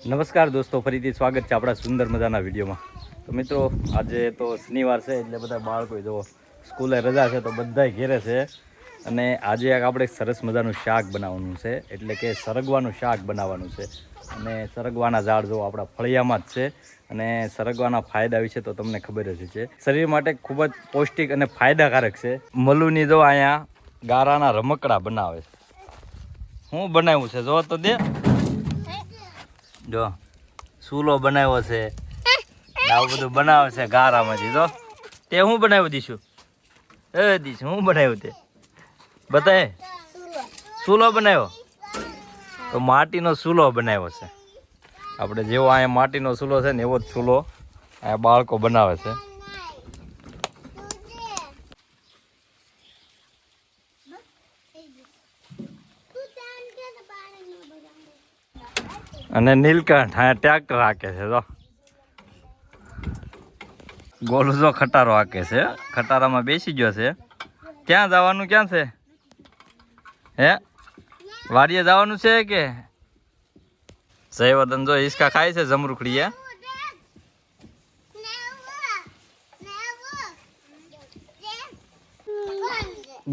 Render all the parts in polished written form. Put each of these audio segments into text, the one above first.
નમસ્કાર દોસ્તો, ફરીથી સ્વાગત છે આપણા સુંદર મજાના વિડીયોમાં। તો મિત્રો, આજે તો શનિવાર છે એટલે બધા બાળકો જો સ્કૂલે રજા છે તો બધાય ઘેરે છે। અને આજે આપણે સરસ મજાનું શાક બનાવવાનું છે, એટલે કે સરગવાનું શાક બનાવવાનું છે। અને સરગવાના ઝાડ જો આપણા ફળિયામાં જ છે। અને સરગવાના ફાયદા વિશે તો તમને ખબર જ છે, શરીર માટે ખૂબ જ પૌષ્ટિક અને ફાયદાકારક છે। મલુની જો અહીંયા ગારાના રમકડા બનાવે છે। હું બનાવ્યું છે જો તો દે, જો સૂલો બનાવ્યો છે, આવું બધું બનાવે છે ગારામાંથી। જો તે હું બનાવી દઈશું, હું બનાવ્યું તે બતાય, સૂલો બનાવ્યો તો માટીનો સૂલો બનાવ્યો છે આપણે। જેવો અહીંયા માટીનો સૂલો છે ને એવો જ સૂલો અહીંયા બાળકો બનાવે છે। અને નીલકંઠ હા ટ્રેક્ટર હાકે છે, જો ગોલું જો ખટારો હાકે છે, ખટારામાં બેસી ગયો છે। ક્યાં જવાનું, ક્યાં છે હે? વાડીએ જવાનું છે કે? જયવર્ધન જો હિસકા ખાય છે જમરૂખડી।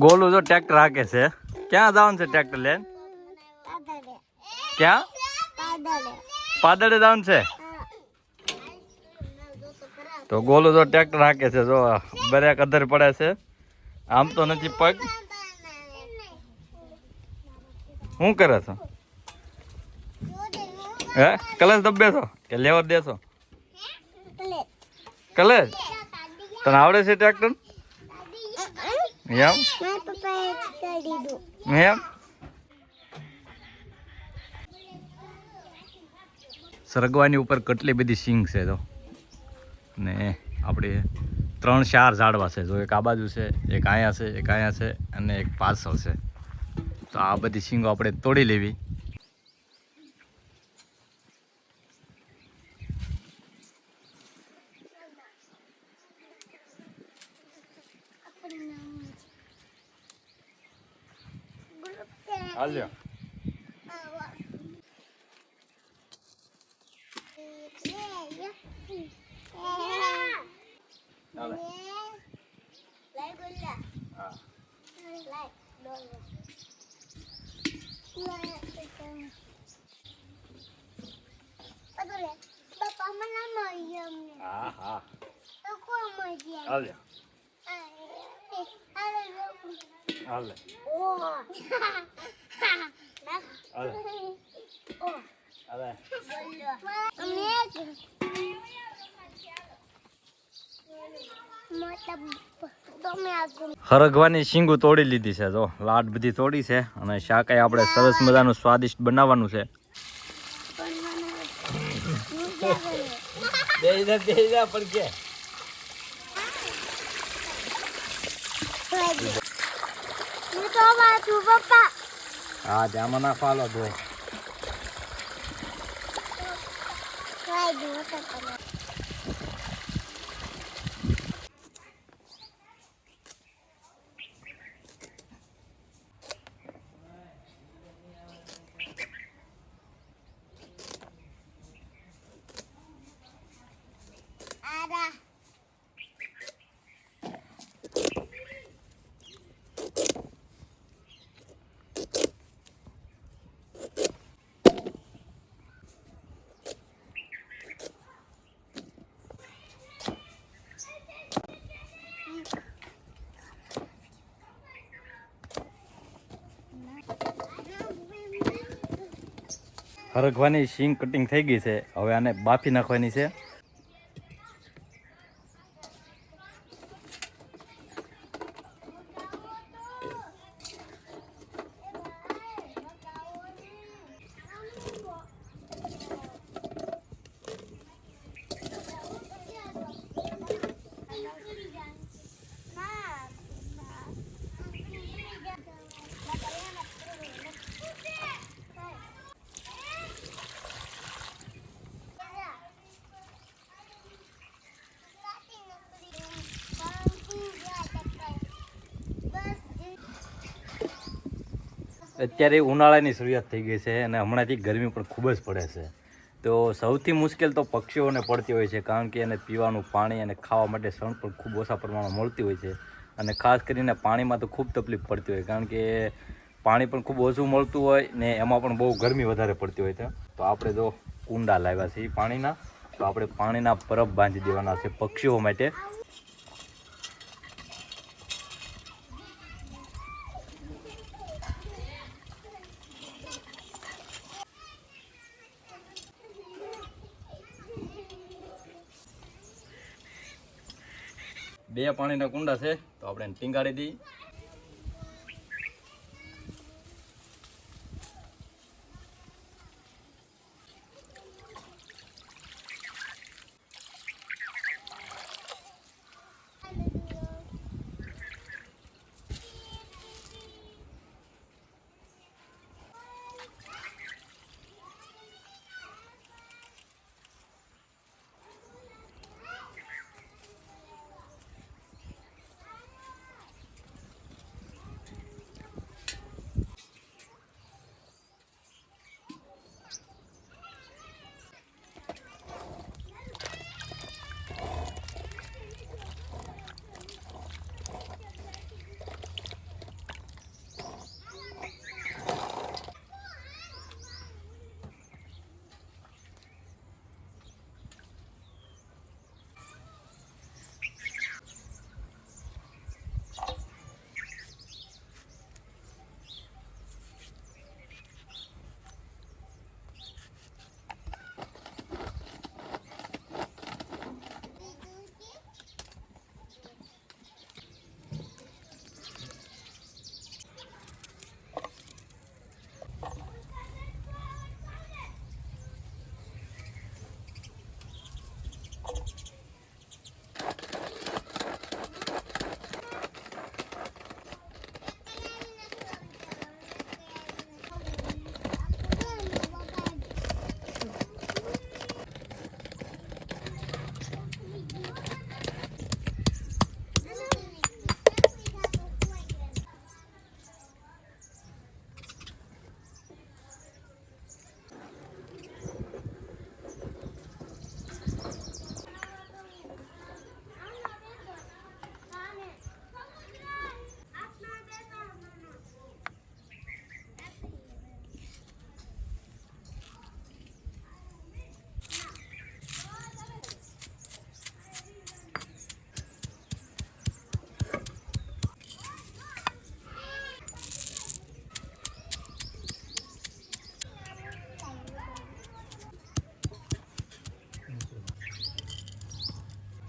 ગોલું જો ટ્રેક્ટર હાકે છે। ક્યાં જવાનું છે ટ્રેક્ટર લઈને? ક્યાં? પાદળે જવાનું છે તો ગોલું જો ટ્રેક્ટર હાકે છે। જો બ્રેક અધર પડે છે, આમ તો નથી પગ। શું કરે છો હે? કલશ દબે છો કે લેવર દેશો? કલશ તને આવડે છે ટ્રેક્ટર એમ? સરગવાની ઉપર કેટલી બધી સિંગ છે તો, ને આપણે 3-4 ઝાડવા છે। જો એક આ બાજુ છે, એક અહીંયા છે, એક અહીંયા છે અને એક પાછળ છે। તો આ બધી સિંગો આપણે તોડી લેવી। હાલ્યો હા હા હાલે હાલે હરગવાની શીંગું તોડી લીધી છે, જો લાટ બધી તોડી છે અને શાકાઈ આપણે સરસ મજાનું સ્વાદિષ્ટ બનાવવાનું છે। હા જામાં ના ફાલો તો હરગવાની શીંગ કટિંગ થઈ ગઈ છે, હવે આને બાફી નાખવાની છે। અત્યારે ઉનાળાની શરૂઆત થઈ ગઈ છે અને હમણાંથી ગરમી પણ ખૂબ જ પડે છે। તો સૌથી મુશ્કેલ તો પક્ષીઓને પડતી હોય છે, કારણ કે એને પીવાનું પાણી અને ખાવા માટે શણ પણ ખૂબ ઓછા પ્રમાણમાં મળતી હોય છે. અને ખાસ કરીને પાણીમાં તો ખૂબ તકલીફ પડતી હોય, કારણ કે પાણી પણ ખૂબ ઓછું મળતું હોય ને એમાં પણ બહુ ગરમી વધારે પડતી હોય છે. તો આપણે જો કુંડા લાવ્યા છે પાણીના, તો આપણે પાણીના પરબ બાંધી દેવાના છે પક્ષીઓ માટે. બે પાણીના કુંડા છે, તો આપણે એને ટીંગાડી દઈએ.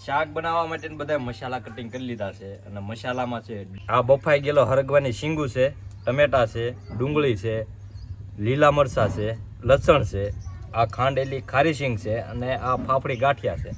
શાક બનાવવા માટે બધા મસાલા કટિંગ કરી લીધા છે, અને મસાલામાં છે આ બફાઈ ગયેલો હરગવાની શીંગું છે, ટમેટા છે, ડુંગળી છે, લીલા મરચાં છે, લસણ છે, આ ખાંડેલી ખારી શીંગ છે, અને આ ફાફડી ગાંઠિયા છે.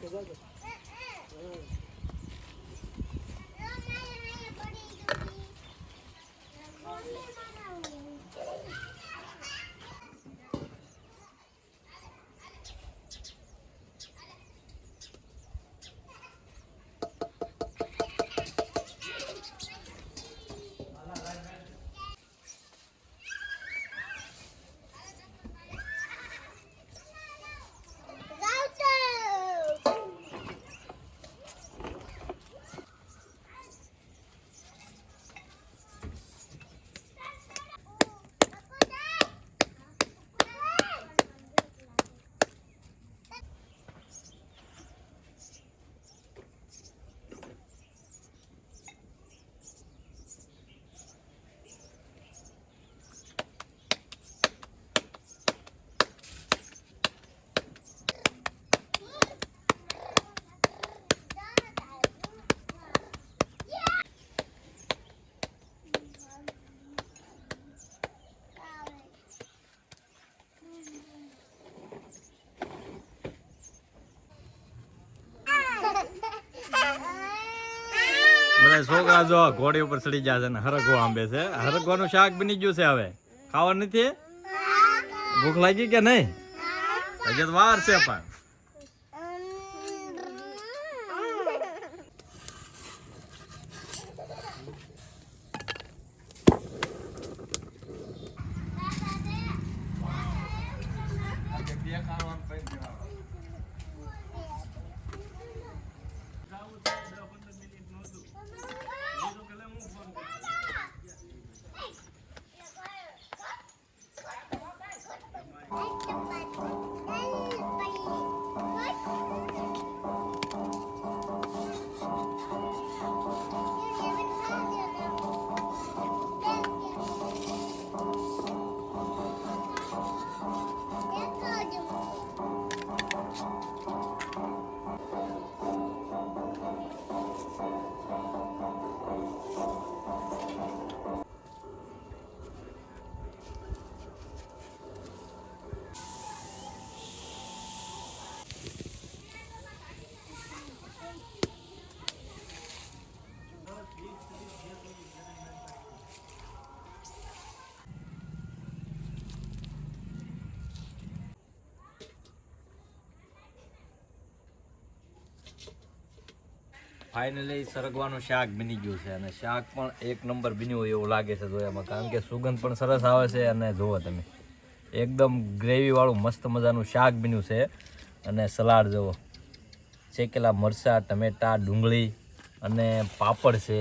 બધા છોકરા જો ઘોડી ઉપર ચડી ગયા છે ને હરગવો આંબે છે. હરગવાનું શાક બની ગયું છે. હવે ખાવા નથી? ભૂખ લાગી કે નહીં? હજી તો વાર છે પણ. ફાઇનલી સરગવાનું શાક બની ગયું છે અને શાક પણ એક નંબર બન્યું હોય એવું લાગે છે જોયામાં, કારણ કે સુગંધ પણ સરસ આવે છે. અને જુઓ તમે એકદમ ગ્રેવીવાળું મસ્ત મજાનું શાક બન્યું છે. અને સલાડ જુઓ, શેકેલા મરચાં, ટમેટા, ડુંગળી અને પાપડ છે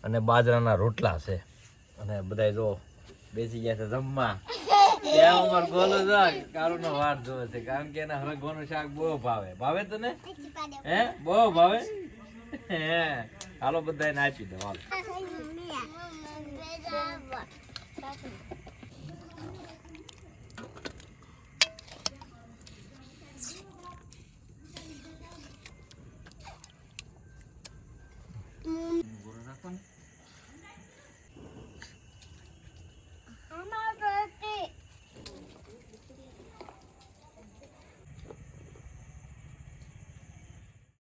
અને બાજરાના રોટલા છે. અને બધા જો બેસી ગયા છે જમવા. ત્યાં અમાર ગોલો જો કારુનો વાટ જોવે છે, કારણ કે એને હરગવાનું શાક બહુ ભાવે. ભાવે તને? હે, બહુ ભાવે. હાલો બધાને આપી દો હાલો.